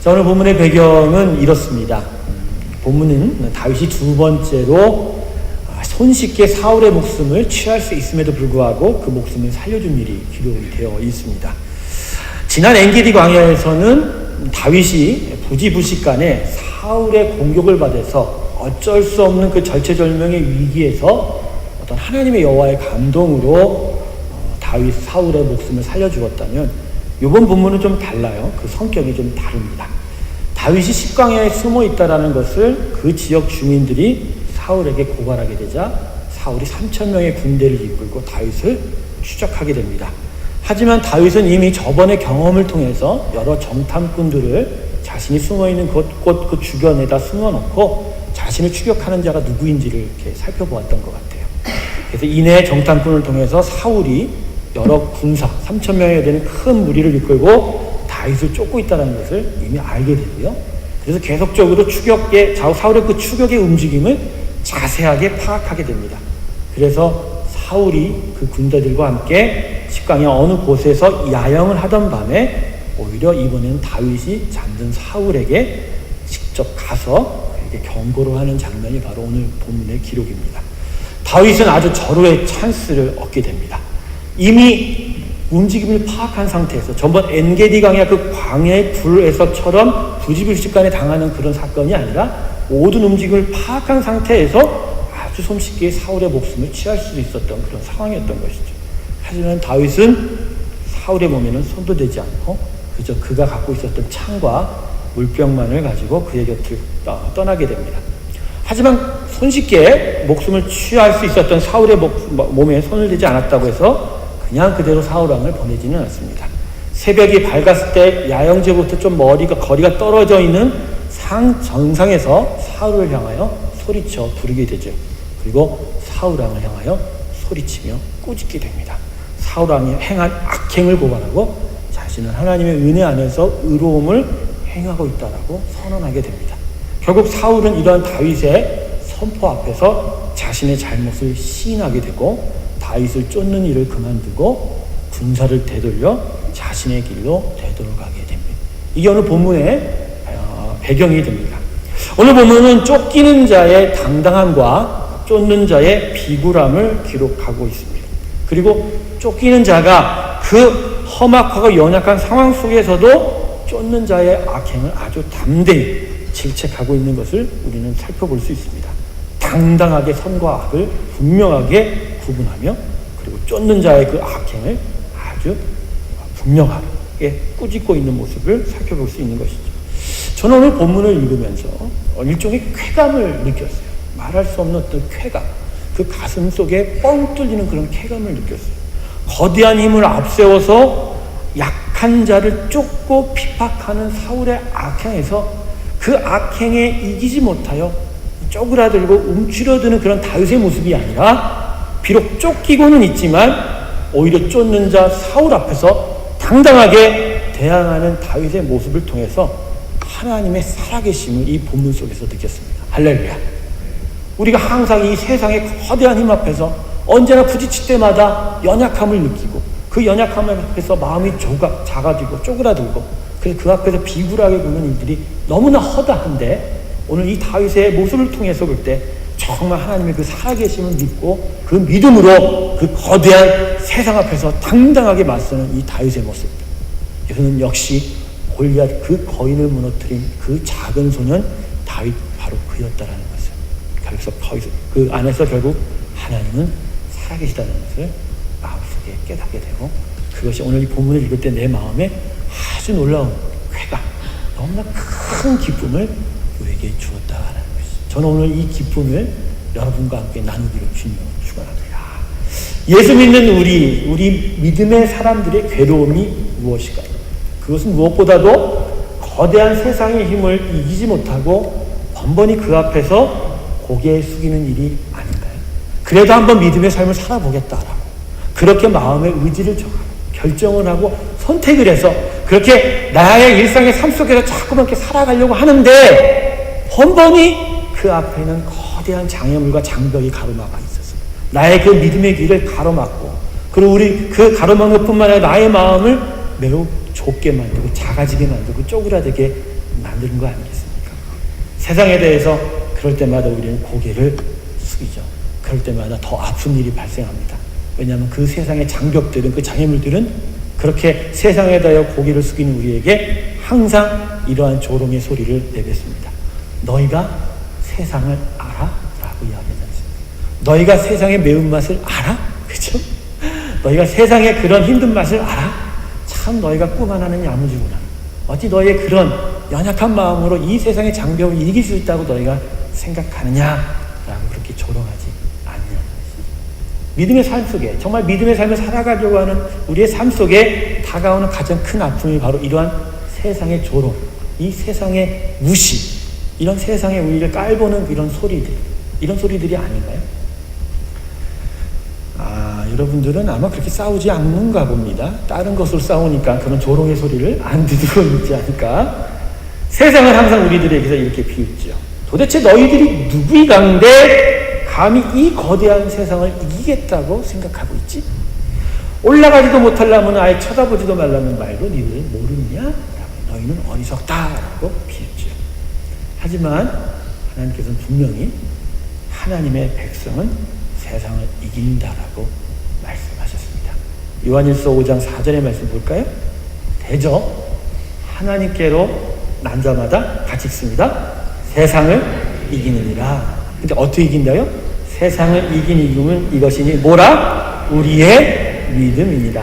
자, 오늘 본문의 배경은 이렇습니다. 본문은 다윗이 두 번째로 손쉽게 사울의 목숨을 취할 수 있음에도 불구하고 그 목숨을 살려준 일이 기록이 되어 있습니다. 지난 엔게디 광야에서는 다윗이 부지부식간에 사울의 공격을 받아서 어쩔 수 없는 그 절체절명의 위기에서 어떤 하나님의 여호와의 감동으로 다윗 사울의 목숨을 살려주었다면 이번 본문은 좀 달라요. 그 성격이 좀 다릅니다. 다윗이 십광야에 숨어 있다라는 것을 그 지역 주민들이 사울에게 고발하게 되자 사울이 3,000명의 군대를 이끌고 다윗을 추적하게 됩니다. 하지만 다윗은 이미 저번의 경험을 통해서 여러 정탐꾼들을 자신이 숨어있는 곳 그 주변에다 숨어놓고 자신을 추격하는 자가 누구인지를 이렇게 살펴보았던 것 같아요. 그래서 이내 정탐꾼을 통해서 사울이 여러 군사 3,000명에 되는 큰 무리를 이끌고 다윗을 쫓고 있다는 것을 이미 알게 되고요. 그래서 계속적으로 사울의 그 추격의 움직임을 자세하게 파악하게 됩니다. 그래서 사울이 그 군대들과 함께 십광야 어느 곳에서 야영을 하던 밤에 오히려 이번에는 다윗이 잠든 사울에게 직접 가서 그에게 경고를 하는 장면이 바로 오늘 본문의 기록입니다. 다윗은 아주 절호의 찬스를 얻게 됩니다. 이미 움직임을 파악한 상태에서 전번 엔게디 광야 그 광야의 불에서처럼 부지불식간에 당하는 그런 사건이 아니라 모든 움직임을 파악한 상태에서 아주 손쉽게 사울의 목숨을 취할 수도 있었던 그런 상황이었던 것이죠. 하지만 다윗은 사울의 몸에는 손도 대지 않고 그저 그가 갖고 있었던 창과 물병만을 가지고 그의 곁을 떠나게 됩니다. 하지만 손쉽게 목숨을 취할 수 있었던 사울의 몸에 손을 대지 않았다고 해서 그냥 그대로 사울 왕을 보내지는 않습니다. 새벽이 밝았을 때 야영지부터 좀 거리가 떨어져 있는 정상에서 사울을 향하여 소리쳐 부르게 되죠. 그리고 사울 왕을 향하여 소리치며 꾸짖게 됩니다. 사울 왕이 행한 악행을 고발하고 자신은 하나님의 은혜 안에서 의로움을 행하고 있다라고 선언하게 됩니다. 결국 사울은 이러한 다윗의 선포 앞에서 자신의 잘못을 시인하게 되고 다윗을 쫓는 일을 그만두고 군사를 되돌려 자신의 길로 되돌아가게 됩니다. 이게 오늘 본문의 배경이 됩니다. 오늘 본문은 쫓기는 자의 당당함과 쫓는 자의 비굴함을 기록하고 있습니다. 그리고 쫓기는 자가 그 험악하고 연약한 상황 속에서도 쫓는 자의 악행을 아주 담대히 질책하고 있는 것을 우리는 살펴볼 수 있습니다. 당당하게 선과 악을 분명하게 구분하며 그리고 쫓는 자의 그 악행을 아주 분명하게 꾸짖고 있는 모습을 살펴볼 수 있는 것이죠. 저는 오늘 본문을 읽으면서 일종의 쾌감을 느꼈어요. 말할 수 없는 어떤 쾌감, 그 가슴 속에 뻥 뚫리는 그런 쾌감을 느꼈어요. 거대한 힘을 앞세워서 약한 자를 쫓고 핍박하는 사울의 악행에서 그 악행에 이기지 못하여 쪼그라들고 움츠러드는 그런 다윗의 모습이 아니라 비록 쫓기고는 있지만 오히려 쫓는 자 사울 앞에서 당당하게 대항하는 다윗의 모습을 통해서 하나님의 살아계심을 이 본문 속에서 느꼈습니다. 할렐루야. 우리가 항상 이 세상의 거대한 힘 앞에서 언제나 부딪힐 때마다 연약함을 느끼고 그 연약함 앞에서 마음이 작아지고 쪼그라들고 그래서 그 앞에서 비굴하게 구는 일들이 너무나 허다한데 오늘 이 다윗의 모습을 통해서 볼 때 정말 하나님의 그 살아계심을 믿고 그 믿음으로 그 거대한 세상 앞에서 당당하게 맞서는 이 다윗의 모습. 이거는 역시 골리앗 그 거인을 무너뜨린 그 작은 소년 다윗 바로 그였다라는 것을 그래서 그 안에서 결국 하나님은 살아계시다는 것을 마음속에 깨닫게 되고 그것이 오늘 이 본문을 읽을 때 내 마음에 아주 놀라운 쾌감, 너무나 큰 기쁨을 우리에게 주었다라는 것이죠. 저는 오늘 이 기쁨을 여러분과 함께 나누기로 주님을 축원합니다. 예수 믿는 우리 믿음의 사람들의 괴로움이 무엇일까요? 그것은 무엇보다도 거대한 세상의 힘을 이기지 못하고 번번이 그 앞에서 고개 숙이는 일이 아닌가요? 그래도 한번 믿음의 삶을 살아보겠다라고 그렇게 마음의 의지를 정하고 결정을 하고 선택을 해서 그렇게 나의 일상의 삶 속에서 자꾸만 이렇게 살아가려고 하는데 번번이 그 앞에는 거대한 장애물과 장벽이 가로막아 있어서 나의 그 믿음의 길을 가로막고 그리고 우리 그 가로막는 것뿐만 아니라 나의 마음을 매우 좁게 만들고 작아지게 만들고 쪼그라들게 만드는 거 아니겠습니까? 세상에 대해서 그럴 때마다 우리는 고개를 숙이죠. 그럴 때마다 더 아픈 일이 발생합니다. 왜냐하면 그 세상의 장벽들은, 그 장애물들은 그렇게 세상에 대하여 고개를 숙이는 우리에게 항상 이러한 조롱의 소리를 내뱉습니다. 너희가 세상을 알아? 라고 이야기하지 않습니까? 너희가 세상의 매운맛을 알아? 그죠? 너희가 세상의 그런 힘든 맛을 알아? 참 너희가 꿈 하나는 야무지구나. 어찌 너희의 그런 연약한 마음으로 이 세상의 장벽을 이길 수 있다고 너희가 생각하느냐? 라고 그렇게 조롱하지 않느냐는 것이죠. 믿음의 삶 속에, 정말 믿음의 삶을 살아가려고 하는 우리의 삶 속에 다가오는 가장 큰 아픔이 바로 이러한 세상의 조롱, 이 세상의 무시, 이런 세상에 우리를 깔보는 이런 소리들이 아닌가요? 여러분들은 아마 그렇게 싸우지 않는가 봅니다. 다른 것으로 싸우니까 그런 조롱의 소리를 안 듣고 있지 않을까? 세상은 항상 우리들에게서 이렇게 비웃죠. 도대체 너희들이 누구이간데 감히 이 거대한 세상을 이기겠다고 생각하고 있지? 올라가지도 못하려면 아예 쳐다보지도 말라는 말도 니들 모르느냐? 너희는 어리석다라고 비웃죠. 하지만 하나님께서는 분명히 하나님의 백성은 세상을 이긴다라고 말씀하셨습니다. 요한일서 5장 4절의 말씀 볼까요? 대저 하나님께로 난 자마다 같이 읽습니다. 세상을 이기느니라. 근데 어떻게 이긴다요? 세상을 이기는 이것이니 뭐라? 우리의 믿음이니라.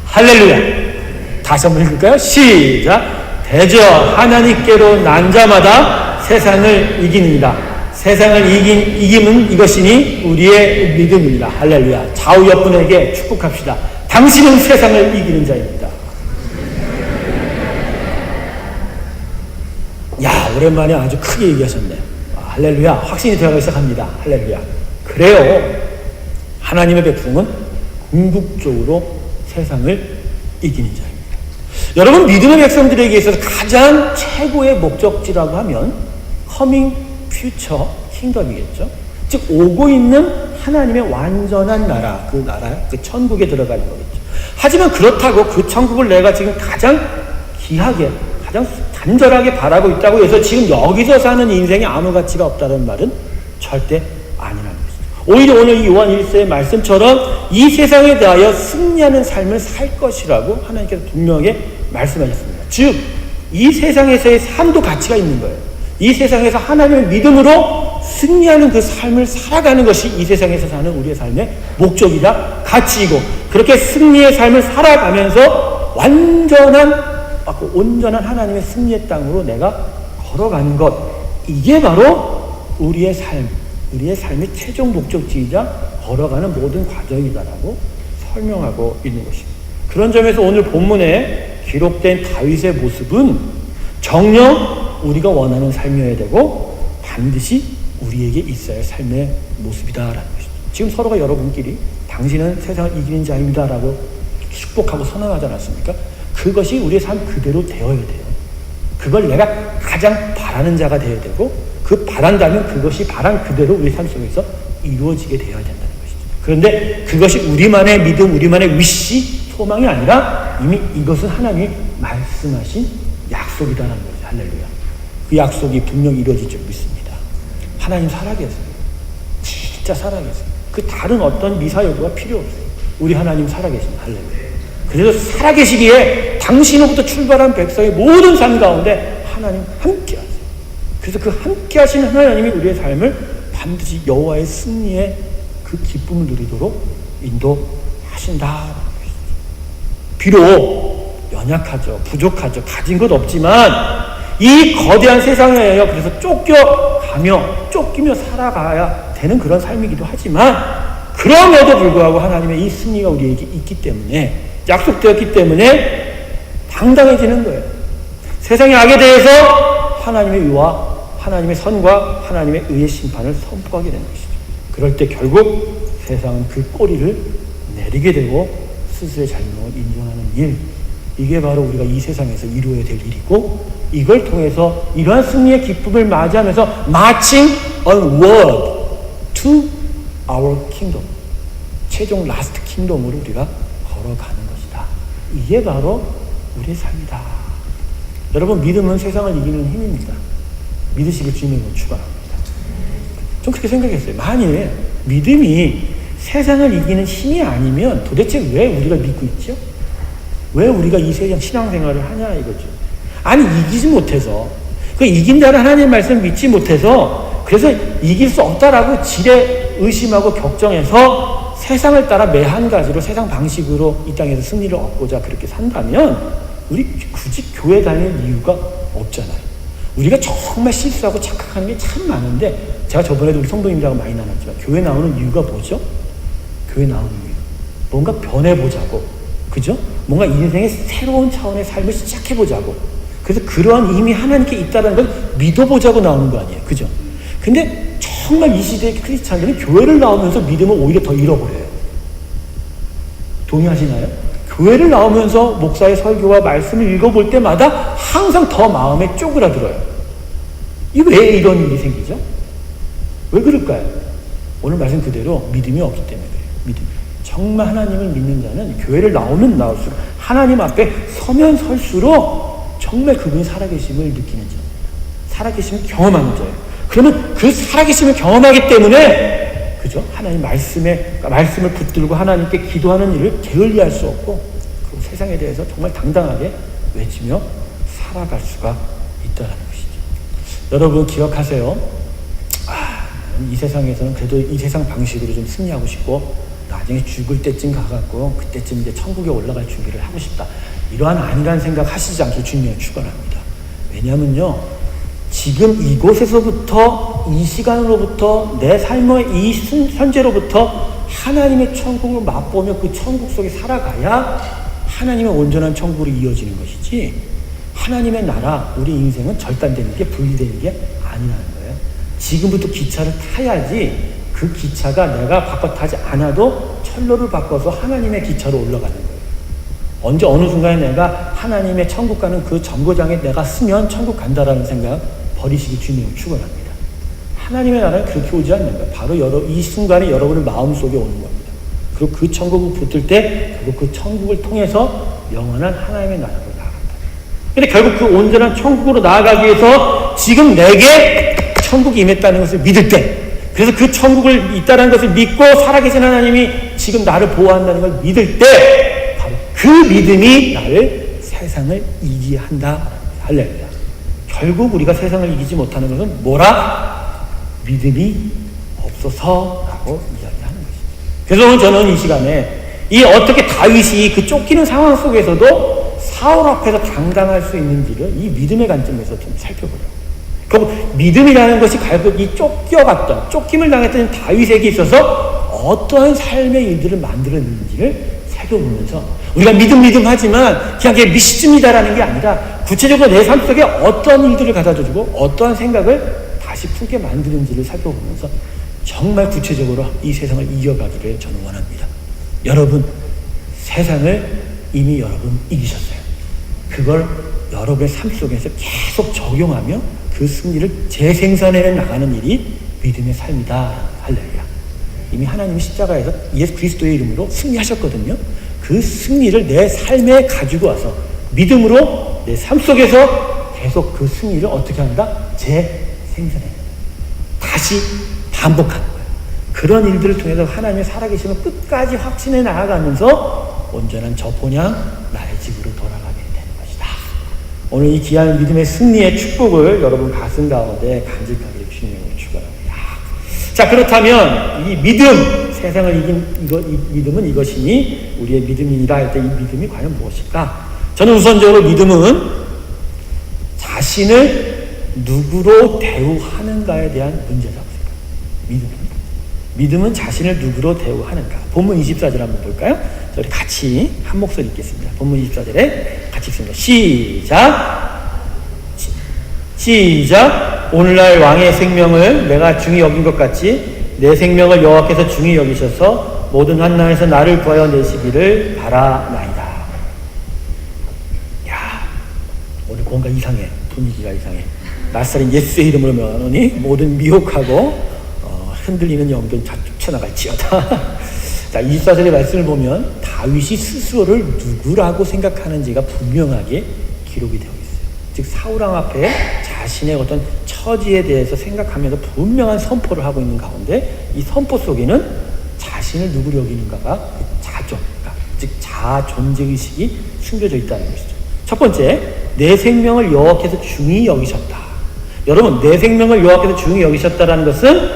할렐루야. 다시 한번 읽을까요? 시작. 대저 하나님께로 난 자마다 세상을 이기느니라. 세상을 이기는 이것이니 우리의 믿음이니라. 할렐루야. 좌우 옆분에게 축복합시다. 당신은 세상을 이기는 자입니다. 야, 오랜만에 아주 크게 얘기하셨네. 할렐루야. 확신이 들어가기 시작합니다. 할렐루야. 그래요. 하나님의 백성은 궁극적으로 세상을 이기는 자입니다. 여러분, 믿음의 백성들에게 있어서 가장 최고의 목적지라고 하면 커밍 퓨처 킹덤이겠죠. 즉 오고 있는 하나님의 완전한 나라, 그 천국에 들어가는 거겠죠. 하지만 그렇다고 그 천국을 내가 지금 가장 귀하게, 가장 간절하게 바라고 있다고 해서 지금 여기서 사는 인생에 아무 가치가 없다는 말은 절대 아니라는 것이죠. 오히려 오늘 이 요한 1서의 말씀처럼 이 세상에 대하여 승리하는 삶을 살 것이라고 하나님께서 분명하게 말씀하셨습니다. 즉 이 세상에서의 삶도 가치가 있는 거예요. 이 세상에서 하나님의 믿음으로 승리하는 그 삶을 살아가는 것이 이 세상에서 사는 우리의 삶의 목적이다, 가치이고, 그렇게 승리의 삶을 살아가면서 온전한 하나님의 승리의 땅으로 내가 걸어가는 것, 이게 바로 우리의 삶의 최종 목적지이자 걸어가는 모든 과정이다라고 설명하고 있는 것입니다. 그런 점에서 오늘 본문에 기록된 다윗의 모습은 정녕 우리가 원하는 삶이어야 되고 반드시 우리에게 있어야 할 삶의 모습이다라는 것이죠. 지금 서로가 여러분끼리 당신은 세상을 이기는 자입니다 라고 축복하고 선언하지 않았습니까? 그것이 우리의 삶 그대로 되어야 돼요. 그걸 내가 가장 바라는 자가 되어야 되고, 그 바란다면 그것이 바란 그대로 우리 삶 속에서 이루어지게 되어야 된다는 것이죠. 그런데 그것이 우리만의 믿음, 우리만의 위시, 소망이 아니라 이미 이것은 하나님이 말씀하신 약속이다라는 거죠. 할렐루야. 그 약속이 분명히 이루어질 줄 믿습니다. 하나님 살아계세요. 진짜 살아계세요. 그 다른 어떤 미사여구가 필요 없어요. 우리 하나님 살아계십니다. 할렐루야. 그래서 살아계시기에 당신으로부터 출발한 백성의 모든 삶 가운데 하나님 함께 하세요. 그래서 그 함께 하시는 하나님이 우리의 삶을 반드시 여호와의 승리의 그 기쁨을 누리도록 인도하신다라는 것이죠. 비록 연약하죠, 부족하죠, 가진 것 없지만 이 거대한 세상에요. 그래서 쫓기며 살아가야 되는 그런 삶이기도 하지만, 그럼에도 불구하고 하나님의 이 승리가 우리에게 있기 때문에, 약속되었기 때문에 당당해지는 거예요. 세상의 악에 대해서 하나님의 의와 하나님의 선과 하나님의 의의 심판을 선포하게 되는 것이죠. 그럴 때 결국 세상은 그 꼬리를 내리게 되고 스스로의 잘못을 인정하는 일, 이게 바로 우리가 이 세상에서 이루어야 될 일이고, 이걸 통해서 이러한 승리의 기쁨을 맞이하면서 marching onward to our kingdom, 최종 라스트 킹덤으로 우리가 걸어가는 것이다. 이게 바로 우리의 삶이다. 여러분, 믿음은 세상을 이기는 힘입니다. 믿으시길 주님의 축원합니다. 좀 그렇게 생각했어요. 만일 믿음이 세상을 이기는 힘이 아니면 도대체 왜 우리가 믿고 있죠? 왜 우리가 이 세상 신앙생활을 하냐 이거죠. 아니, 이기지 못해서, 그 이긴다는 하나님의 말씀을 믿지 못해서, 그래서 이길 수 없다라고 지레 의심하고 격정해서 세상을 따라 매한 가지로 세상 방식으로 이 땅에서 승리를 얻고자 그렇게 산다면 우리 굳이 교회 다닐 이유가 없잖아요. 우리가 정말 실수하고 착각하는 게 참 많은데, 제가 저번에도 우리 성도님들하고 많이 나눴지만 교회 나오는 이유가 뭐죠? 교회 나오는 이유, 뭔가 변해보자고, 그죠? 뭔가 인생의 새로운 차원의 삶을 시작해보자고, 그래서 그러한 힘이 하나님께 있다는 걸 믿어보자고 나오는 거 아니에요, 그죠? 근데 정말 이 시대의 크리스찬들은 교회를 나오면서 믿음을 오히려 더 잃어버려요. 동의하시나요? 교회를 나오면서 목사의 설교와 말씀을 읽어볼 때마다 항상 더 마음에 쪼그라들어요. 이 왜 이런 일이 생기죠? 왜 그럴까요? 오늘 말씀 그대로 믿음이 없기 때문에 그래요. 믿음. 정말 하나님을 믿는 자는 교회를 나오면 나올수록, 하나님 앞에 서면 설수록 정말 그분이 살아계심을 느끼는 자입니다. 살아계심을 경험하는 자예요. 그러면 그 살아계심을 경험하기 때문에, 그죠? 하나님 말씀을 붙들고 하나님께 기도하는 일을 게을리할 수 없고, 그 세상에 대해서 정말 당당하게 외치며 살아갈 수가 있다는 것이죠. 여러분 기억하세요. 이 세상에서는 그래도 이 세상 방식으로 좀 승리하고 싶고, 나중에 죽을 때쯤 가갖고 그때쯤 이제 천국에 올라갈 준비를 하고 싶다. 이러한 안일한 생각 하시지 않길 주님을 축원합니다. 왜냐하면요, 지금 이곳에서부터, 이 시간으로부터, 내 삶의 이 현재로부터 하나님의 천국을 맛보며 그 천국 속에 살아가야 하나님의 온전한 천국으로 이어지는 것이지, 하나님의 나라, 우리 인생은 절단되는 게, 분리되는 게 아니라는 거예요. 지금부터 기차를 타야지 그 기차가 내가 바꿔 타지 않아도 철로를 바꿔서 하나님의 기차로 올라가는 거예요. 언제 어느 순간에 내가 하나님의 천국 가는 그 정거장에 내가 쓰면 천국 간다라는 생각 버리시기 주님을 축원합니다. 하나님의 나라는 그렇게 오지 않는 거예요. 바로 이 순간에 여러분의 마음속에 오는 겁니다. 그리고 그 천국을 붙들 때 결국 그 천국을 통해서 영원한 하나님의 나라로 나아간다. 근데 결국 그 온전한 천국으로 나아가기 위해서 지금 내게 천국이 임했다는 것을 믿을 때, 그래서 그 천국을 있다는 것을 믿고 살아계신 하나님이 지금 나를 보호한다는 걸 믿을 때, 바로 그 믿음이 나를 세상을 이기게 한다. 할렐루야. 결국 우리가 세상을 이기지 못하는 것은 뭐라? 믿음이 없어서라고 이야기하는 것이죠. 그래서 오늘 저는 이 시간에 이 어떻게 다윗이 그 쫓기는 상황 속에서도 사울 앞에서 당당할 수 있는지를 이 믿음의 관점에서 좀 살펴보려고. 그 믿음이라는 것이 결국 이 쫓김을 당했던 다윗에게 있어서 어떠한 삶의 일들을 만들었는지를 살펴보면서, 우리가 믿음 하지만 그냥 그게 믿습니다라는 게 아니라 구체적으로 내 삶 속에 어떠한 일들을 가져다주고 어떠한 생각을 다시 품게 만드는지를 살펴보면서 정말 구체적으로 이 세상을 이겨가기를 저는 원합니다. 여러분, 세상을 이미 여러분 이기셨어요. 그걸 여러분의 삶 속에서 계속 적용하며 그 승리를 재생산해 나가는 일이 믿음의 삶이다. 할렐루야. 이미 하나님이 십자가에서 예수 그리스도의 이름으로 승리하셨거든요. 그 승리를 내 삶에 가지고 와서 믿음으로 내 삶 속에서 계속 그 승리를 어떻게 한다? 재생산해. 다시 반복하는 거예요. 그런 일들을 통해서 하나님의 살아계심을 끝까지 확신해 나아가면서 온전한 저 본향 나의 집으로 돌아가게 되는 것이다. 오늘 이 귀한 믿음의 승리의 축복을 여러분 가슴 가운데 간직하기를 주님을 축원합니다. 자, 그렇다면 이 믿음, 세상을 이긴 이 믿음은 이것이니 우리의 믿음이라 할 때 이 믿음이 과연 무엇일까? 저는 우선적으로 믿음은 자신을 누구로 대우하는가에 대한 문제라고 생각합니다. 믿음은 자신을 누구로 대우하는가. 본문 24절 한번 볼까요? 우리 같이 한 목소리 읽겠습니다. 본문 24절에 같이 읽습니다. 시작. 오늘날 왕의 생명을 내가 중히 여긴 것 같이 내 생명을 여호와께서 중히 여기셔서 모든 환난에서 나를 구하여 내시기를 바라나이다. 야, 오늘 뭔가 이상해. 분위기가 이상해. 낯설은 예수의 이름으로 명하노니 모든 미혹하고 흔들리는 영들 다 쫓아나갈지어다. 자, 24절의 말씀을 보면 다윗이 스스로를 누구라고 생각하는지가 분명하게 기록이 되어 있어요. 즉 사울왕 앞에 자신의 어떤 처지에 대해서 생각하면서 분명한 선포를 하고 있는 가운데 이 선포 속에는 자신을 누구로 여기는가가 즉 자아 존재의식이 숨겨져 있다는 것이죠. 첫 번째, 내 생명을 여호와께서 중히 여기셨다. 여러분, 내 생명을 여호와께서 중히 여기셨다라는 것은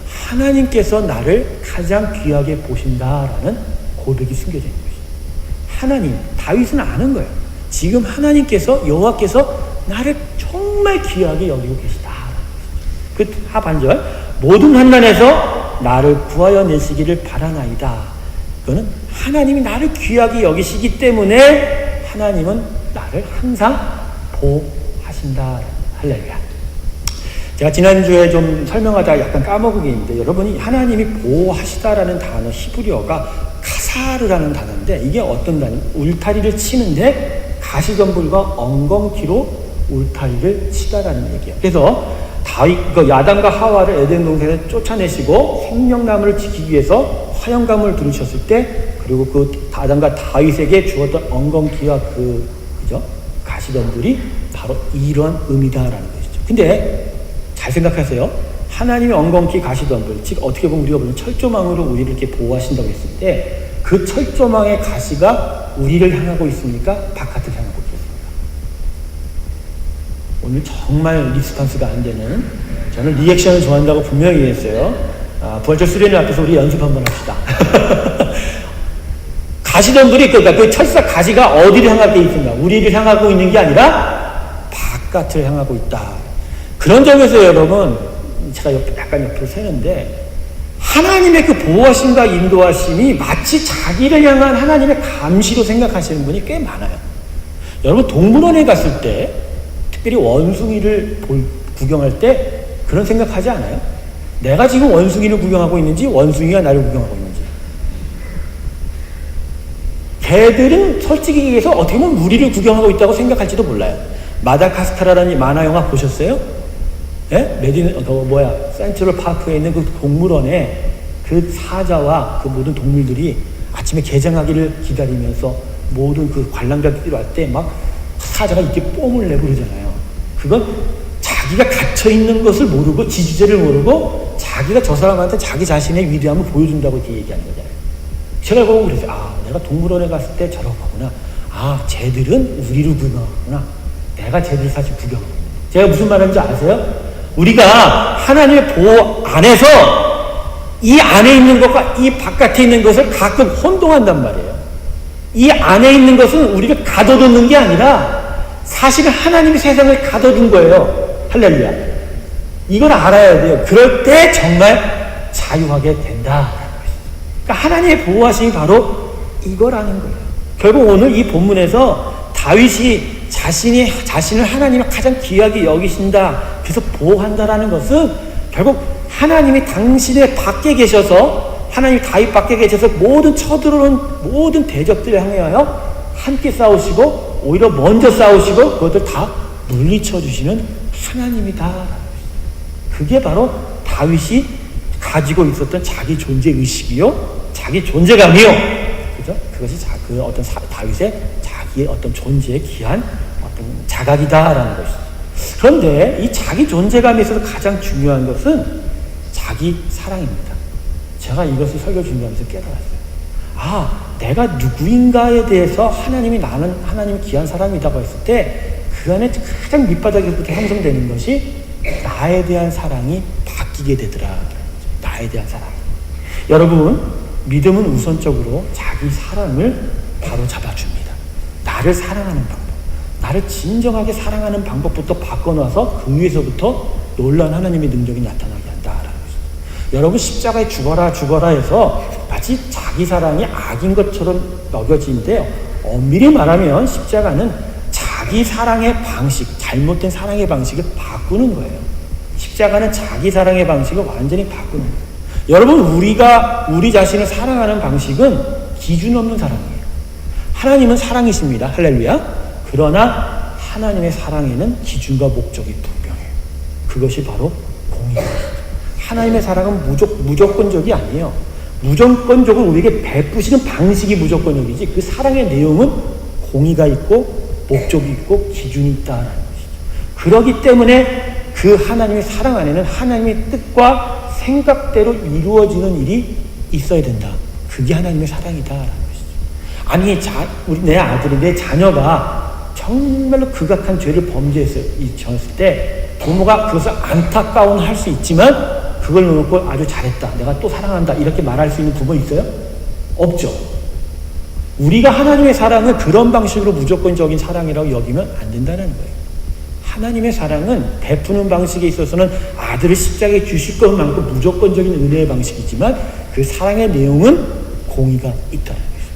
하나님께서 나를 가장 귀하게 보신다라는 고백이 숨겨져 있는 것이죠. 하나님, 다윗은 아는 거예요. 지금 하나님께서, 여호와께서 나를 정말 귀하게 여기고 계시다라는 것이죠. 그 하반절, 모든 환난에서 나를 구하여 내시기를 바라나이다. 그거는 하나님이 나를 귀하게 여기시기 때문에 하나님은 나를 항상 보호하신다. 할렐루야. 제가 지난주에 좀 설명하다가 약간 까먹은 게 있는데, 여러분이 하나님이 보호하시다라는 단어 히브리어가 카사르라는 단어인데, 이게 어떤 단어? 울타리를 치는데 가시덤불과 엉겅퀴로 울타리를 치다라는 얘기예요. 그래서 다윗, 야단과 하와를 에덴 동산에 쫓아내시고 생명나무를 지키기 위해서 화영감을 들으셨을 때, 그리고 그 아담과 다윗에게 주었던 엉겅퀴와 그죠? 가시덤불이 바로 이러한 의미다라는 것이죠. 근데 잘 생각하세요. 하나님의 엉겅퀴 가시덤불, 즉 어떻게 보면 우리가 보면 철조망으로 우리를 이렇게 보호하신다고 했을 때 그 철조망의 가시가 우리를 향하고 있습니까? 바깥을 향하고 있습니까? 오늘 정말 리스폰스가 안 되는, 저는 리액션을 좋아한다고 분명히 했어요. 부활절 수련회 앞에서 우리 연습 한번 합시다. 가시덤불이, 그러니까 그 철사 가시가 어디를 향하게 있습니까? 우리를 향하고 있는 게 아니라 바깥을 향하고 있다. 그런 점에서 여러분, 제가 약간 옆으로 세는데, 하나님의 그 보호하심과 인도하심이 마치 자기를 향한 하나님의 감시로 생각하시는 분이 꽤 많아요. 여러분, 동물원에 갔을 때, 특별히 원숭이를 구경할 때 그런 생각하지 않아요? 내가 지금 원숭이를 구경하고 있는지 원숭이가 나를 구경하고 있는지. 개들은 솔직히 얘기해서 어떻게 보면 우리를 구경하고 있다고 생각할지도 몰라요. 마다가스카라라는 만화 영화 보셨어요? 예? 센트럴 파크에 있는 그 동물원에 그 사자와 그 모든 동물들이 아침에 개장하기를 기다리면서 모든 그 관람객들이 올 때 막 사자가 이렇게 뽐을 내고 그러잖아요. 그건 자기가 갇혀있는 것을 모르고, 지주제를 모르고, 자기가 저 사람한테 자기 자신의 위대함을 보여준다고 이렇게 얘기하는 거잖아요. 제가 보고 그랬어요. 내가 동물원에 갔을 때 저러고 보구나. 쟤들은 우리를 구경하구나. 내가 쟤들 사실 구경하고 있는 거예요. 제가 무슨 말하는지 아세요? 우리가 하나님의 보호 안에서 이 안에 있는 것과 이 바깥에 있는 것을 가끔 혼동한단 말이에요. 이 안에 있는 것은 우리가 가둬두는 게 아니라 사실은 하나님이 세상을 가둬둔 거예요. 할렐루야. 이걸 알아야 돼요. 그럴 때 정말 자유하게 된다. 그러니까 하나님의 보호하심이 바로 이거라는 거예요. 결국 오늘 이 본문에서 다윗이 자신을 하나님이 가장 귀하게 여기신다, 그래서 보호한다라는 것은 결국 하나님이 당신의 밖에 계셔서, 하나님 다윗 밖에 계셔서 모든 쳐들어오는 모든 대적들을 향하여 함께 싸우시고 오히려 먼저 싸우시고 그것들 다 물리쳐 주시는 하나님이다. 그게 바로 다윗이 가지고 있었던 자기 존재 의식이요, 자기 존재감이요, 그죠? 그것이 그 어떤 다윗의 자기의 어떤 존재에 기한 어떤 자각이다라는 것이죠. 그런데 이 자기 존재감에 있어서 가장 중요한 것은 자기 사랑입니다. 제가 이것을 설교 준비하면서 깨달았어요. 내가 누구인가에 대해서 나는 하나님이 귀한 사람이라고 했을 때 그 안에 가장 밑바닥에부터 형성되는 것이 나에 대한 사랑이 바뀌게 되더라. 나에 대한 사랑. 여러분, 믿음은 우선적으로 자기 사랑을 바로 잡아줍니다. 나를 사랑하는 방법, 나를 진정하게 사랑하는 방법부터 바꿔놔서 그 위에서부터 놀라운 하나님의 능력이 나타나게 한다라는 것입니다. 여러분, 십자가에 죽어라 해서 마치 자기 사랑이 악인 것처럼 여겨지는데요, 엄밀히 말하면 십자가는 자기 사랑의 방식, 잘못된 사랑의 방식을 바꾸는 거예요. 십자가는 자기 사랑의 방식을 완전히 바꾸는 거예요. 여러분, 우리 자신을 사랑하는 방식은 기준 없는 사랑이에요. 하나님은 사랑이십니다. 할렐루야. 그러나 하나님의 사랑에는 기준과 목적이 분명해요. 그것이 바로 공의입니다. 하나님의 사랑은 무조건적이 아니에요. 무조건적으로 우리에게 베푸시는 방식이 무조건적이지, 그 사랑의 내용은 공의가 있고 목적이 있고 기준이 있다라는 것이죠. 그러기 때문에 그 하나님의 사랑 안에는 하나님의 뜻과 생각대로 이루어지는 일이 있어야 된다. 그게 하나님의 사랑이다라는 것이죠. 아니, 내 아들이, 내 자녀가 정말로 극악한 죄를 범죄했을 때 부모가 그것을 안타까워는 할 수 있지만 그걸 놓고 아주 잘했다, 내가 또 사랑한다, 이렇게 말할 수 있는 부모 있어요? 없죠. 우리가 하나님의 사랑을 그런 방식으로 무조건적인 사랑이라고 여기면 안 된다는 거예요. 하나님의 사랑은 베푸는 방식에 있어서는 아들을 십자가에 주실 것만큼 무조건적인 은혜의 방식이지만 그 사랑의 내용은 공의가 있다는 것이죠.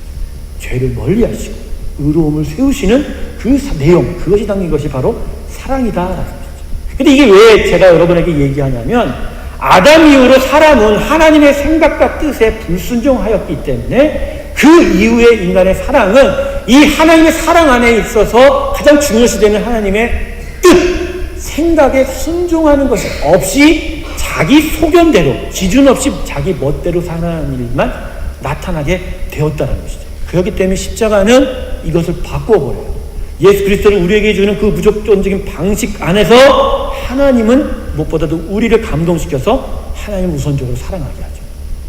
죄를 멀리하시고 의로움을 세우시는 그 내용, 그것이 담긴 것이 바로 사랑이다라는 거죠. 근데 이게 왜 제가 여러분에게 얘기하냐면, 아담 이후로 사람은 하나님의 생각과 뜻에 불순종하였기 때문에 그 이후의 인간의 사랑은 이 하나님의 사랑 안에 있어서 가장 중요시 되는 하나님의 뜻, 생각에 순종하는 것이 없이 자기 소견대로, 기준 없이 자기 멋대로 사는 일만 나타나게 되었다는 것이죠. 그렇기 때문에 십자가는 이것을 바꿔버려요. 예수 그리스도를 우리에게 주는 그 무조건적인 방식 안에서 하나님은 무엇보다도 우리를 감동시켜서 하나님을 우선적으로 사랑하게 하죠.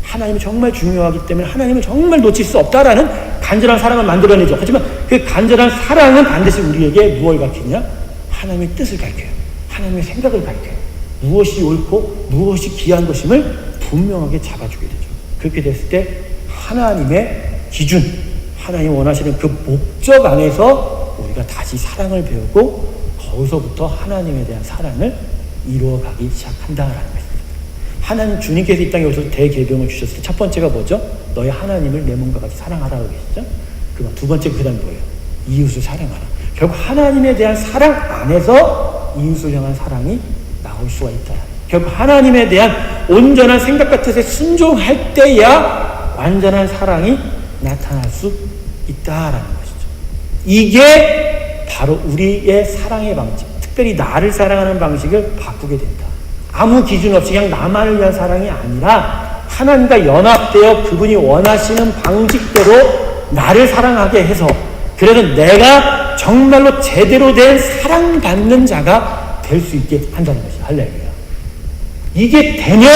하나님이 정말 중요하기 때문에 하나님을 정말 놓칠 수 없다라는 간절한 사랑을 만들어내죠. 하지만 그 간절한 사랑은 반드시 우리에게 무엇을 가르치냐? 하나님의 뜻을 가르쳐요. 하나님의 생각을 가르쳐요. 무엇이 옳고 무엇이 귀한 것임을 분명하게 잡아주게 되죠. 그렇게 됐을 때 하나님의 기준, 하나님이 원하시는 그 목적 안에서 우리가 다시 사랑을 배우고 거기서부터 하나님에 대한 사랑을 이루어가기 시작한다라는 것입니다. 하나님, 주님께서 이 땅에 오셔서 대계명을 주셨을 때 첫 번째가 뭐죠? 너희 하나님을 내 몸과 같이 사랑하라고 계시죠? 그리고 두 번째 그 다음에 뭐예요? 이웃을 사랑하라. 결국 하나님에 대한 사랑 안에서 이웃을 향한 사랑이 나올 수가 있다. 결국 하나님에 대한 온전한 생각과 뜻에 순종할 때야 완전한 사랑이 나타날 수 있다라는 것이죠. 이게 바로 우리의 사랑의 방식, 특별히 나를 사랑하는 방식을 바꾸게 된다. 아무 기준 없이 그냥 나만을 위한 사랑이 아니라 하나님과 연합되어 그분이 원하시는 방식대로 나를 사랑하게 해서, 그래서 내가 정말로 제대로 된 사랑받는 자가 될 수 있게 한다는 것이죠. 할렐루야. 이게 되면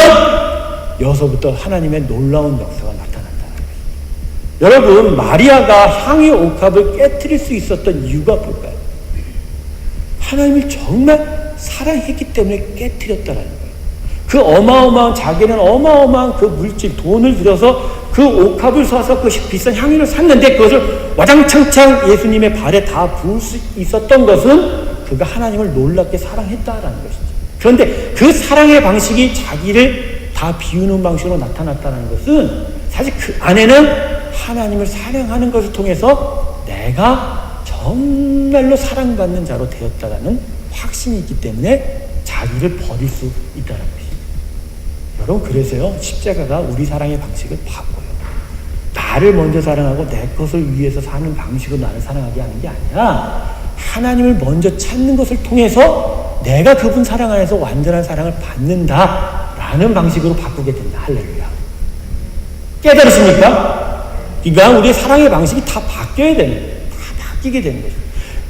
여기서부터 하나님의 놀라운 역사가 나타난다는 것이죠. 여러분, 마리아가 향유 옥합을 깨트릴 수 있었던 이유가 뭘까요? 하나님을 정말 사랑했기 때문에 깨트렸다는 거예요. 그 어마어마한, 자기는 어마어마한 그 물질, 돈을 들여서 그 옥합을 사서 그 비싼 향유를 샀는데 그것을 와장창창 예수님의 발에 다 부을 수 있었던 것은 그가 하나님을 놀랍게 사랑했다라는 것이죠. 그런데 그 사랑의 방식이 자기를 다 비우는 방식으로 나타났다는 것은 사실 그 안에는 하나님을 사랑하는 것을 통해서 내가 정말로 사랑받는 자로 되었다라는 확신이 있기 때문에 자기를 버릴 수 있다는 것이죠. 여러분, 그래서요, 십자가가 우리 사랑의 방식을 바꿔요. 나를 먼저 사랑하고 내 것을 위해서 사는 방식으로 나를 사랑하게 하는 게 아니라 하나님을 먼저 찾는 것을 통해서 내가 그분 사랑 안에서 완전한 사랑을 받는다라는 방식으로 바꾸게 된다. 할렐루야. 깨달으십니까? 그러니까 우리의 사랑의 방식이 다 바뀌어야 되는 거예요. 다 바뀌게 되는 거죠.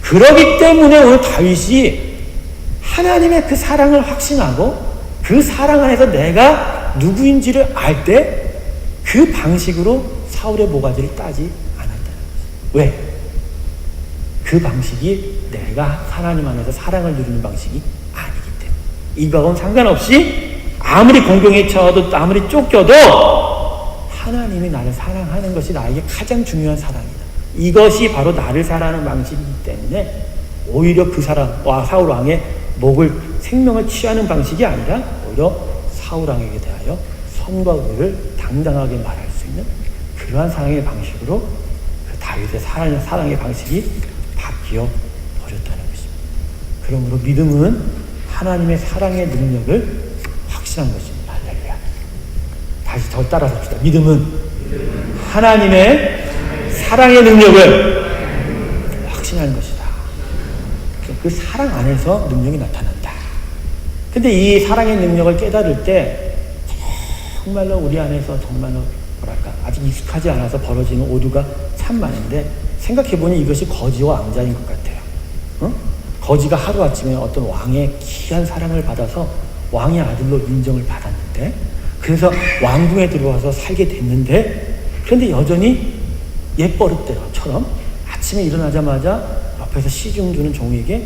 그러기 때문에 오늘 다윗이 하나님의 그 사랑을 확신하고 그 사랑 안에서 내가 누구인지를 알 때 그 방식으로 사울의 모가지를 따지 않았다는 거죠. 왜? 그 방식이 내가 하나님 안에서 사랑을 누리는 방식이 아니기 때문에. 이거하고는 상관없이 아무리 공경에 처해도 아무리 쫓겨도 하나님이 나를 사랑하는 것이 나에게 가장 중요한 사랑이다. 이것이 바로 나를 사랑하는 방식이기 때문에 오히려 그 사람과 사울 왕의 생명을 취하는 방식이 아니라 오히려 사울 왕에게 대하여 선과 의를 당당하게 말할 수 있는 그러한 사랑의 방식으로 그 다윗의 사랑의 방식이 바뀌어 버렸다는 것입니다. 그러므로 믿음은 하나님의 사랑의 능력을 확신한 것입니다. 할렐루야. 다시 더 따라서 합시다. 믿음은 하나님의 사랑의 능력을 확신하는 것이다. 그 사랑 안에서 능력이 나타난다. 근데 이 사랑의 능력을 깨달을 때 정말로 우리 안에서 정말로 아직 익숙하지 않아서 벌어지는 오류가 참 많은데 생각해보니 이것이 거지와 앙자인 것 같아요. 거지가 하루아침에 어떤 왕의 귀한 사랑을 받아서 왕의 아들로 인정을 받았는데, 그래서 왕궁에 들어와서 살게 됐는데, 그런데 여전히 옛버릇대로처럼 아침에 일어나자마자 앞에서 시중 주는 종에게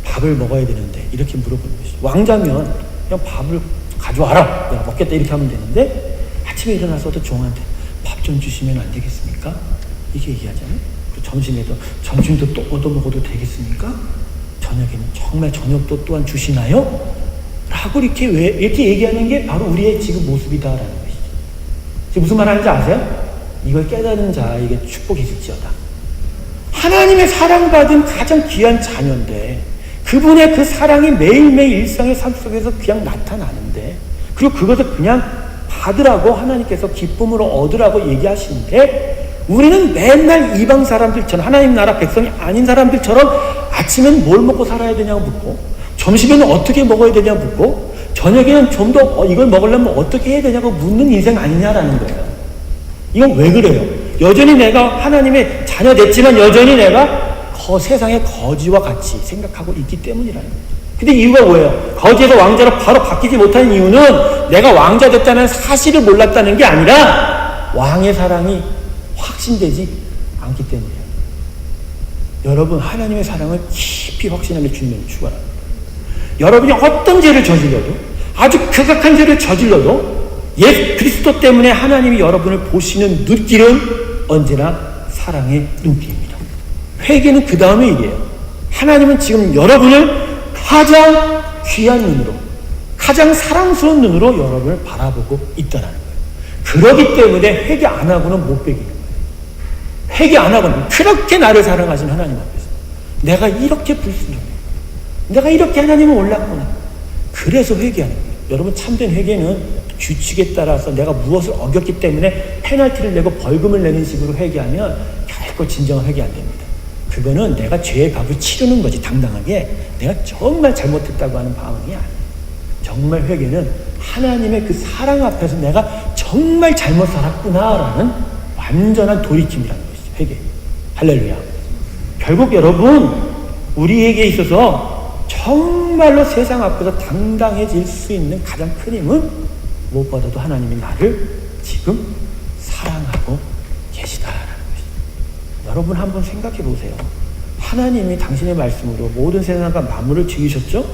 밥을 먹어야 되는데 이렇게 물어보는 것이죠. 왕자면 그냥 밥을 가져와라, 내가 먹겠다 이렇게 하면 되는데, 아침에 일어나서도 종한테 밥 좀 주시면 안 되겠습니까? 이렇게 얘기하잖아요. 점심에도 점심도 또 얻어먹어도 되겠습니까? 저녁에는 정말 저녁도 또한 주시나요? 라고 이렇게 얘기하는 게 바로 우리의 지금 모습이다라는 것이죠. 지금 무슨 말 하는지 아세요? 이걸 깨닫는 자에게 축복이 있을지어다. 하나님의 사랑받은 가장 귀한 자녀인데, 그분의 그 사랑이 매일매일 일상의 삶 속에서 그냥 나타나는데, 그리고 그것을 그냥 받으라고 하나님께서 기쁨으로 얻으라고 얘기하시는데, 우리는 맨날 이방 사람들처럼, 하나님 나라 백성이 아닌 사람들처럼 아침엔 뭘 먹고 살아야 되냐고 묻고, 점심에는 어떻게 먹어야 되냐고 묻고, 저녁에는 좀 더 이걸 먹으려면 어떻게 해야 되냐고 묻는 인생 아니냐라는 거예요. 이건 왜 그래요? 여전히 내가 하나님의 자녀 됐지만 여전히 내가 세상의 거지와 같이 생각하고 있기 때문이라는 거죠. 근데 이유가 뭐예요? 거지에서 왕자로 바로 바뀌지 못하는 이유는 내가 왕자 됐다는 사실을 몰랐다는 게 아니라 왕의 사랑이 확신되지 않기 때문이에요. 여러분, 하나님의 사랑을 깊이 확신하는 주님을 축원합니다. 여러분이 어떤 죄를 저질러도, 아주 극악한 죄를 저질러도 예수 그리스도 때문에 하나님이 여러분을 보시는 눈길은 언제나 사랑의 눈길입니다. 회개는 그 다음에 일이에요. 하나님은 지금 여러분을 가장 귀한 눈으로, 가장 사랑스러운 눈으로 여러분을 바라보고 있다는 거예요. 그러기 때문에 회개 안 하고는 못 베기는 거예요. 회개 안 하고는, 그렇게 나를 사랑하신 하나님 앞에서 내가 이렇게 불순종해, 내가 이렇게 하나님을 몰랐구나, 그래서 회개하는 거예요. 여러분, 참된 회개는 규칙에 따라서 내가 무엇을 어겼기 때문에 페널티를 내고 벌금을 내는 식으로 회개하면 결코 진정한 회개 안 됩니다. 그거는 내가 죄의 값을 치르는 거지, 당당하게 내가 정말 잘못했다고 하는 방황이 아니에요. 정말 회개는 하나님의 그 사랑 앞에서 내가 정말 잘못 살았구나라는 완전한 돌이킴이라는 것이죠. 회개. 할렐루야. 결국 여러분, 우리에게 있어서 정말로 세상 앞에서 당당해질 수 있는 가장 큰 힘은 무엇보다도 하나님이 나를 지금 사랑하고 계시다라는 것입니다. 여러분, 한번 생각해 보세요. 하나님이 당신의 말씀으로 모든 세상과 만물을 지으셨죠?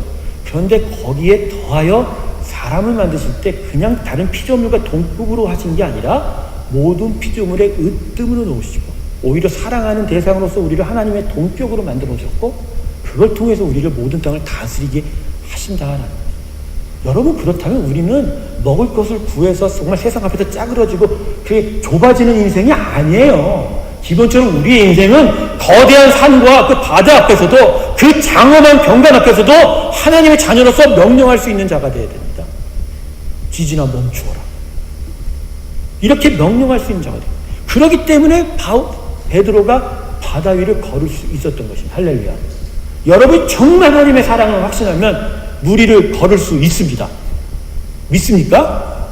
그런데 거기에 더하여 사람을 만드실 때 그냥 다른 피조물과 동급으로 하신 게 아니라 모든 피조물의 으뜸으로 놓으시고, 오히려 사랑하는 대상으로서 우리를 하나님의 동격으로 만들어 오셨고, 그걸 통해서 우리를 모든 땅을 다스리게 하신다라는 거예요. 여러분, 그렇다면 우리는 먹을 것을 구해서 정말 세상 앞에서 짜그러지고 그게 좁아지는 인생이 아니에요. 기본적으로 우리의 인생은 거대한 산과 그 바다 앞에서도, 그 장엄한 병간 앞에서도 하나님의 자녀로서 명령할 수 있는 자가 되어야 됩니다. 지진아 멈추어라, 이렇게 명령할 수 있는 자가 됩니다. 그렇기 때문에 베드로가 바다 위를 걸을 수 있었던 것입니다. 할렐루야. 여러분이 정말 하나님의 사랑을 확신하면 물 위를 걸을 수 있습니다. 믿습니까?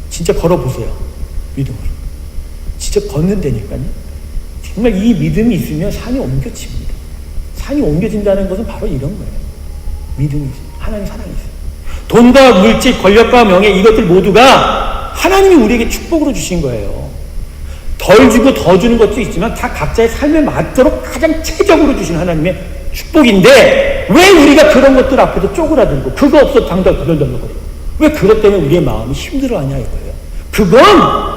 진짜 걸어보세요. 믿음으로. 진짜 걷는다니까요. 정말 이 믿음이 있으면 산이 옮겨집니다. 산이 옮겨진다는 것은 바로 이런 거예요. 믿음이 있어요. 하나님의 사랑이 있어요. 돈과 물질, 권력과 명예, 이것들 모두가 하나님이 우리에게 축복으로 주신 거예요. 덜 주고 더 주는 것도 있지만 다 각자의 삶에 맞도록 가장 최적으로 주신 하나님의 축복인데, 왜 우리가 그런 것들 앞에서 쪼그라들고 그거 없어 당당 덜덜덜거리고 왜 그것 때문에 우리의 마음이 힘들어하냐 이거예요. 그건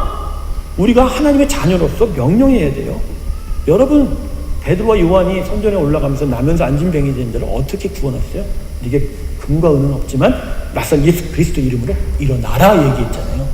우리가 하나님의 자녀로서 명령해야 돼요. 여러분, 베드로와 요한이 선전에 올라가면서 나면서 안진병이 된 자를 어떻게 구원했어요? 이게 금과 은은 없지만 낯선 예수 그리스도 이름으로 일어나라 얘기했잖아요.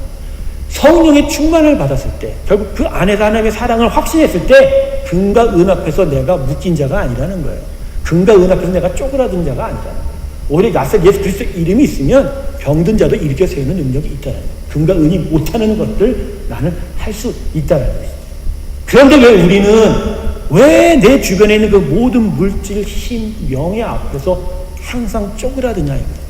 성령의 충만을 받았을 때, 결국 그 안에서 하나님의 사랑을 확신했을 때 금과 은 앞에서 내가 묶인 자가 아니라는 거예요. 금과 은 앞에서 내가 쪼그라든 자가 아니라는 거예요. 오히려 낯선 예수 그리스도 이름이 있으면 병든 자도 일으켜 세우는 능력이 있다는 거예요. 금과 은이 못하는 것들 나는 할 수 있다는 것이죠. 그런데 왜 우리는, 왜 내 주변에 있는 그 모든 물질, 힘, 명예 앞에서 항상 쪼그라드냐 이거예요.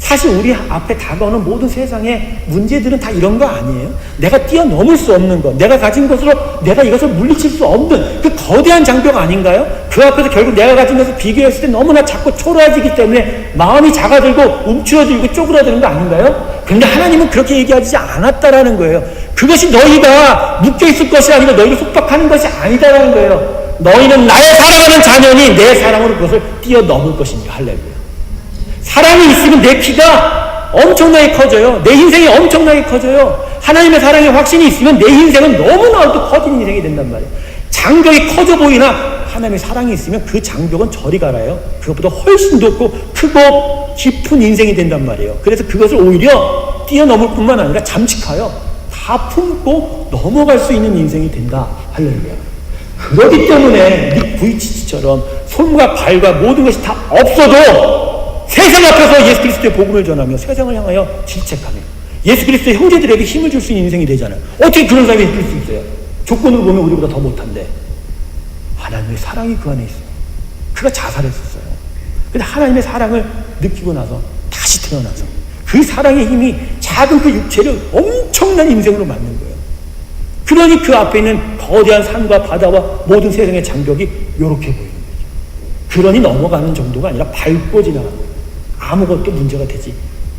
사실 우리 앞에 다가오는 모든 세상의 문제들은 다 이런 거 아니에요? 내가 뛰어넘을 수 없는 것, 내가 가진 것으로 내가 이것을 물리칠 수 없는 그 거대한 장벽 아닌가요? 그 앞에서 결국 내가 가진 것을 비교했을 때 너무나 자꾸 초라해지기 때문에 마음이 작아들고 움츠러들고 쪼그라드는 거 아닌가요? 그런데 하나님은 그렇게 얘기하지 않았다라는 거예요. 그것이 너희가 묶여있을 것이 아니고 너희를 속박하는 것이 아니다라는 거예요. 너희는 나의 사랑하는 자녀니 내 사랑으로 그것을 뛰어넘을 것입니다. 할렐루야. 사랑이 있으면 내 키가 엄청나게 커져요. 내 인생이 엄청나게 커져요. 하나님의 사랑의 확신이 있으면 내 인생은 너무나도 커진 인생이 된단 말이에요. 장벽이 커져 보이나 하나님의 사랑이 있으면 그 장벽은 저리 가라요. 그것보다 훨씬 높고 크고 깊은 인생이 된단 말이에요. 그래서 그것을 오히려 뛰어넘을 뿐만 아니라 잠식하여 다 품고 넘어갈 수 있는 인생이 된다. 할렐루야. 그렇기 때문에 닉 부이치치처럼 손과 발과 모든 것이 다 없어도 세상 앞에서 예수 그리스도의 복음을 전하며 세상을 향하여 질책하며 예수 그리스도의 형제들에게 힘을 줄 수 있는 인생이 되잖아요. 어떻게 그런 사람이 될 수 있어요? 조건으로 보면 우리보다 더 못한데 하나님의 사랑이 그 안에 있어요. 그가 자살했었어요. 근데 하나님의 사랑을 느끼고 나서 다시 태어나서 그 사랑의 힘이 작은 그 육체를 엄청난 인생으로 만든 거예요. 그러니 그 앞에 있는 거대한 산과 바다와 모든 세상의 장벽이 이렇게 보이는 거죠. 그러니 넘어가는 정도가 아니라 밟고 지나가는 거예요. 아무것도 문제가 되지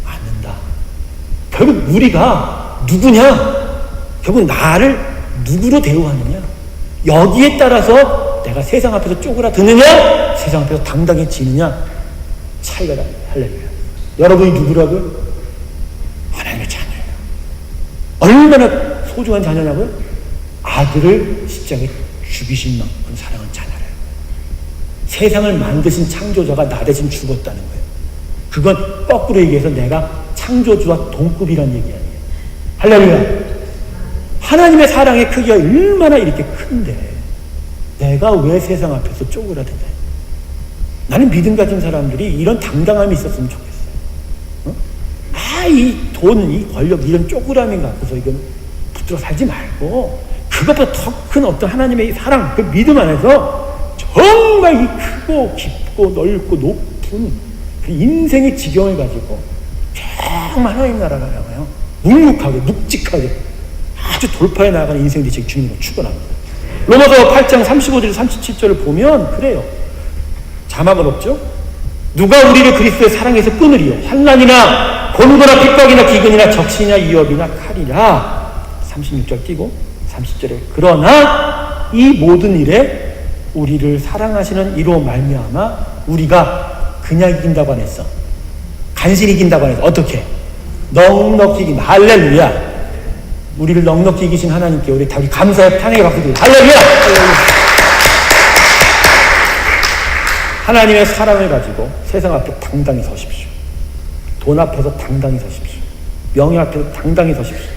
않는다. 결국 우리가 누구냐? 결국 나를 누구로 대우하느냐? 여기에 따라서 내가 세상 앞에서 쪼그라드느냐? 세상 앞에서 당당해지느냐? 차이가 납니다. 할렐루야. 여러분이 누구라고요? 하나님의 자녀예요. 얼마나 소중한 자녀냐고요? 아들을 십자가에 죽이신 만큼 사랑한 자녀래요. 세상을 만드신 창조자가 나 대신 죽었다는 거예요. 그건 거꾸로 얘기해서 내가 창조주와 동급이라는 얘기 아니에요. 할렐루야. 하나님의 사랑의 크기가 얼마나 이렇게 큰데 내가 왜 세상 앞에서 쪼그라드냐. 나는 믿음 가진 사람들이 이런 당당함이 있었으면 좋겠어요. 어? 이 돈, 이 권력, 이런 쪼그라미 갖고서 이건 붙들어 살지 말고 그것보다 더 큰 어떤 하나님의 사랑, 그 믿음 안에서 정말 이 크고 깊고 넓고 높은 그 인생의 지경을 가지고 정말 하나님 나라를 향하여 묵묵하게 묵직하게 아주 돌파해 나가는 인생들이 지금 주님으로 축원합니다. 로마서 8장 35절 37절을 보면 그래요. 자막은 없죠? 누가 우리를 그리스도의 사랑에서 끊으리요? 환난이나 곤고나 핍박이나 기근이나 적신이나 위협이나 칼이라. 36절 띄고 30절에 그러나 이 모든 일에 우리를 사랑하시는 이로 말미암아 우리가 그냥 이긴다고 안 했어. 간신히 이긴다고 안 했어. 어떻게? 넉넉히 이긴다. 할렐루야. 우리를 넉넉히 이기신 하나님께 우리 다 감사의 찬양의 박수 드립니다. 할렐루야. 하나님의 사랑을 가지고 세상 앞에 당당히 서십시오. 돈 앞에서 당당히 서십시오. 명예 앞에서 당당히 서십시오.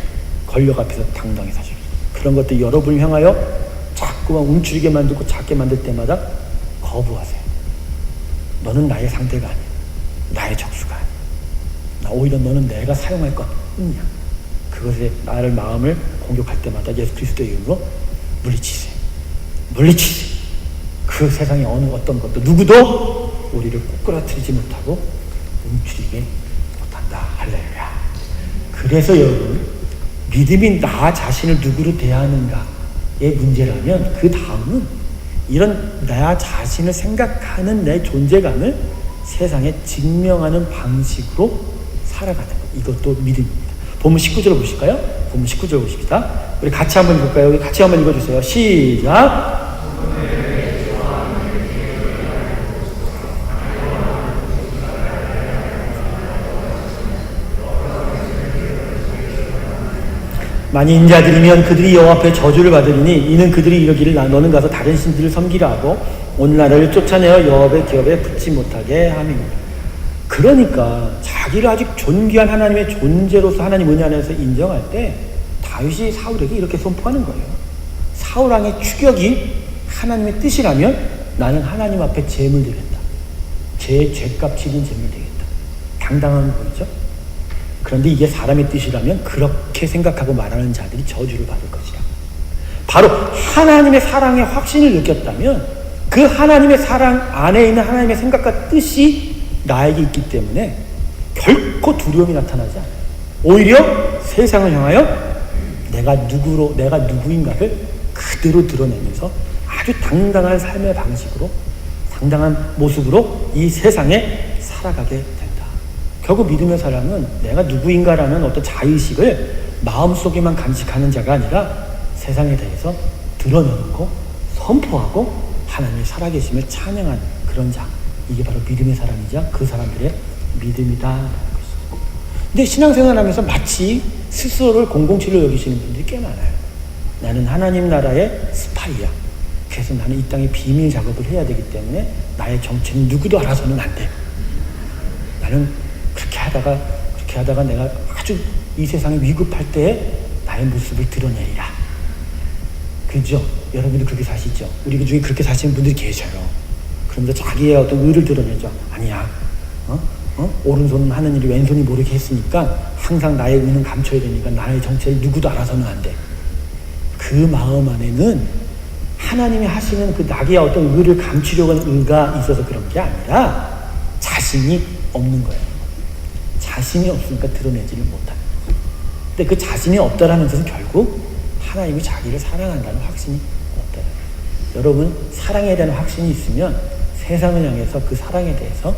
권력 앞에서 당당히 서십시오. 그런 것들 여러분을 향하여 자꾸만 움츠리게 만들고 작게 만들 때마다 거부하세요. 너는 나의 상대가 아니야. 나의 적수가 아니야. 오히려 너는 내가 사용할 것 뿐이야. 그것에 나를 마음을 공격할 때마다 예수 그리스도의 이름으로 물리치세요. 물리치세요. 그 세상에 어떤 것도 누구도 우리를 꼬꾸라뜨리지 못하고 움츠리게 못한다. 할렐루야. 그래서 여러분 믿음이 나 자신을 누구로 대하는가의 문제라면 그 다음은 이런 나 자신을 생각하는 내 존재감을 세상에 증명하는 방식으로 살아가는 것. 이것도 믿음입니다. 본문 19절 보실까요? 본문 19절 보십시다. 우리 같이 한번 읽을까요? 우리 같이 한번 읽어주세요. 시작. 만일 인자들이면 그들이 여호와 앞에 저주를 받으리니 이는 그들이 이러기를 너는 가서 다른 신들을 섬기라 하고 온 나라를 쫓아내어 여호와의 기업에 붙지 못하게 함입니다. 그러니까 자기를 아직 존귀한 하나님의 존재로서 하나님 은혜 안에서 인정할 때 다윗이 사울에게 이렇게 선포하는 거예요. 사울 왕의 추격이 하나님의 뜻이라면 나는 하나님 앞에 제물 드리겠다. 제 죄값 치른 제물 드리겠다. 당당함을 보이죠? 그런데 이게 사람의 뜻이라면 그렇게 생각하고 말하는 자들이 저주를 받을 것이라. 바로 하나님의 사랑의 확신을 느꼈다면 그 하나님의 사랑 안에 있는 하나님의 생각과 뜻이 나에게 있기 때문에 결코 두려움이 나타나지 않아요. 오히려 세상을 향하여 내가 누구인가를 그대로 드러내면서 아주 당당한 삶의 방식으로, 당당한 모습으로 이 세상에 살아가게 된다. 결국 믿음의 사람은 내가 누구인가라는 어떤 자의식을 마음속에만 간직하는 자가 아니라 세상에 대해서 드러내놓고 선포하고 하나님의 살아계심을 찬양하는 그런 자, 이게 바로 믿음의 사람이자 그 사람들의 믿음이다라는 것이죠. 근데 신앙생활하면서 마치 스스로를 007로 여기시는 분들이 꽤 많아요. 나는 하나님 나라의 스파이야. 그래서 나는 이 땅에 비밀 작업을 해야 되기 때문에 나의 정체는 누구도 알아서는 안 돼. 나는 그렇게 하다가 내가 아주 이 세상에 위급할 때에 나의 모습을 드러내리라. 그죠? 여러분도 그렇게 사시죠? 우리 그 중에 그렇게 사시는 분들이 계셔요. 그러면서 자기의 어떤 의를 드러내죠. 아니야. 오른손은 하는 일이 왼손이 모르게 했으니까 항상 나의 의는 감춰야 되니까 나의 정체를 누구도 알아서는 안 돼. 그 마음 안에는 하나님이 하시는 그 나의 어떤 의를 감추려고 하는 의가 있어서 그런 게 아니라 자신이 없는 거예요. 자신이 없으니까 드러내지를 못하는 거예요. 근데 그 자신이 없다라는 것은 결국 하나님이 자기를 사랑한다는 확신이 없다는 거예요. 여러분, 사랑에 대한 확신이 있으면 세상을 향해서 그 사랑에 대해서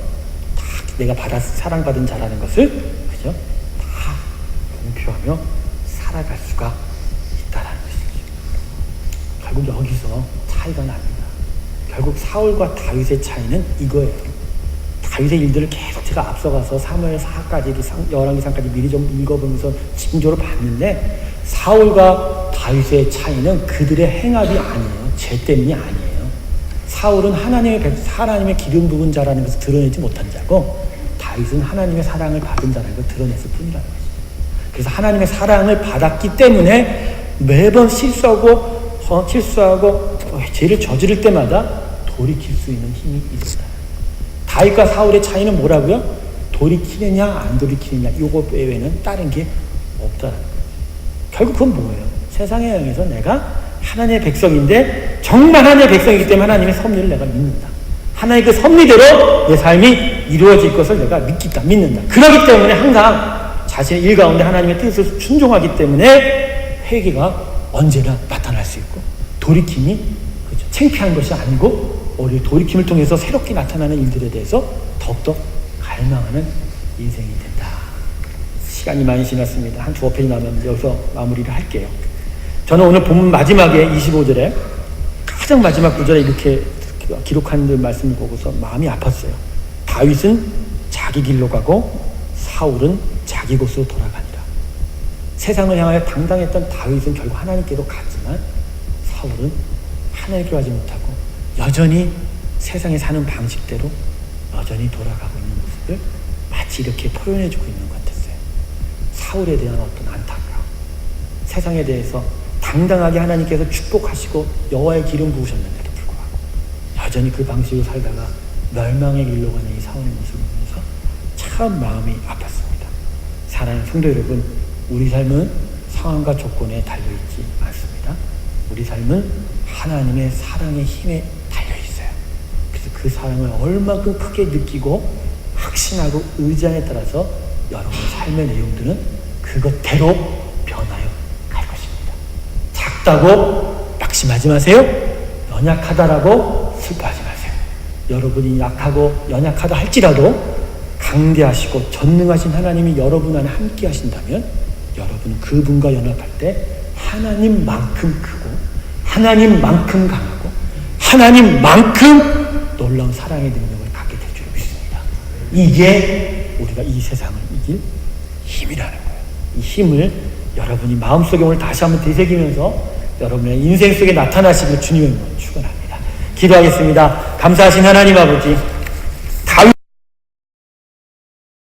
다 내가 사랑받은 자라는 것을 그죠? 다 공표하며 살아갈 수가 있다라는 것이죠. 결국 여기서 차이가 납니다. 결국 사울과 다윗의 차이는 이거예요. 다윗의 일들을 계속 제가 앞서가서 사무엘 4까지 열왕기상까지 미리 좀 읽어보면서 집중적으로 봤는데 사울과 다윗의 차이는 그들의 행합이 아니에요. 죄 때문이 아니에요. 사울은 하나님의 기름 부은 자라는 것을 드러내지 못한 자고 다윗은 하나님의 사랑을 받은 자라는 것을 드러냈을 뿐이라는 것이죠. 그래서 하나님의 사랑을 받았기 때문에 매번 실수하고 죄를 저지를 때마다 돌이킬 수 있는 힘이 있다. 다윗과 사울의 차이는 뭐라고요? 돌이키느냐 안 돌이키느냐, 이거 외에는 다른 게 없다는 거예요. 결국 그건 뭐예요? 세상에 향해서 내가 하나님의 백성인데 정말 하나님의 백성이기 때문에 하나님의 섭리를 내가 믿는다. 하나님의 그 섭리대로 내 삶이 이루어질 것을 내가 믿는다. 그렇기 때문에 항상 자신의 일 가운데 하나님의 뜻을 순종하기 때문에 회개가 언제나 나타날 수 있고 돌이킴이 그렇죠. 창피한 것이 아니고 오히려 돌이킴을 통해서 새롭게 나타나는 일들에 대해서 더욱더 갈망하는 인생이 된다. 시간이 많이 지났습니다. 한 2-5페이지 남았는데 여기서 마무리를 할게요. 저는 오늘 본문 마지막에 25절에 가장 마지막 구절에 이렇게 기록한 말씀을 보고서 마음이 아팠어요. 다윗은 자기 길로 가고 사울은 자기 곳으로 돌아가니라. 세상을 향하여 당당했던 다윗은 결국 하나님께로 갔지만 사울은 하나님께로 가지 못하고 여전히 세상에 사는 방식대로 여전히 돌아가고 있는 모습을 마치 이렇게 표현해주고 있는 것 같았어요. 사울에 대한 어떤 안타까움, 세상에 대해서 당당하게 하나님께서 축복하시고 여호와의 기름 부으셨는데도 불구하고 여전히 그 방식으로 살다가 멸망의 길로 가는 이 사울의 모습을 보면서 참 마음이 아팠습니다. 사랑하는 성도 여러분, 우리 삶은 상황과 조건에 달려있지 않습니다. 우리 삶은 하나님의 사랑의 힘에 달려있어요. 그래서 그 사랑을 얼마큼 크게 느끼고 확신하고 의지함에 따라서 여러분의 삶의 내용들은 그것대로 변하여 갈 것입니다. 작다고 낙심하지 마세요. 연약하다라고 슬퍼하지 마세요. 여러분이 약하고 연약하다 할지라도 강대하시고 전능하신 하나님이 여러분 안에 함께 하신다면 여러분은 그분과 연합할 때 하나님만큼 크고 하나님만큼 강하고 하나님만큼 놀라운 사랑의 능력을 갖게 될 줄 믿습니다. 이게 우리가 이 세상을 이길 힘이라는 거예요. 이 힘을 여러분이 마음속에 오늘 다시 한번 되새기면서 여러분의 인생 속에 나타나시길 주님의 이름으로 축원합니다. 기도하겠습니다. 감사하신 하나님 아버지,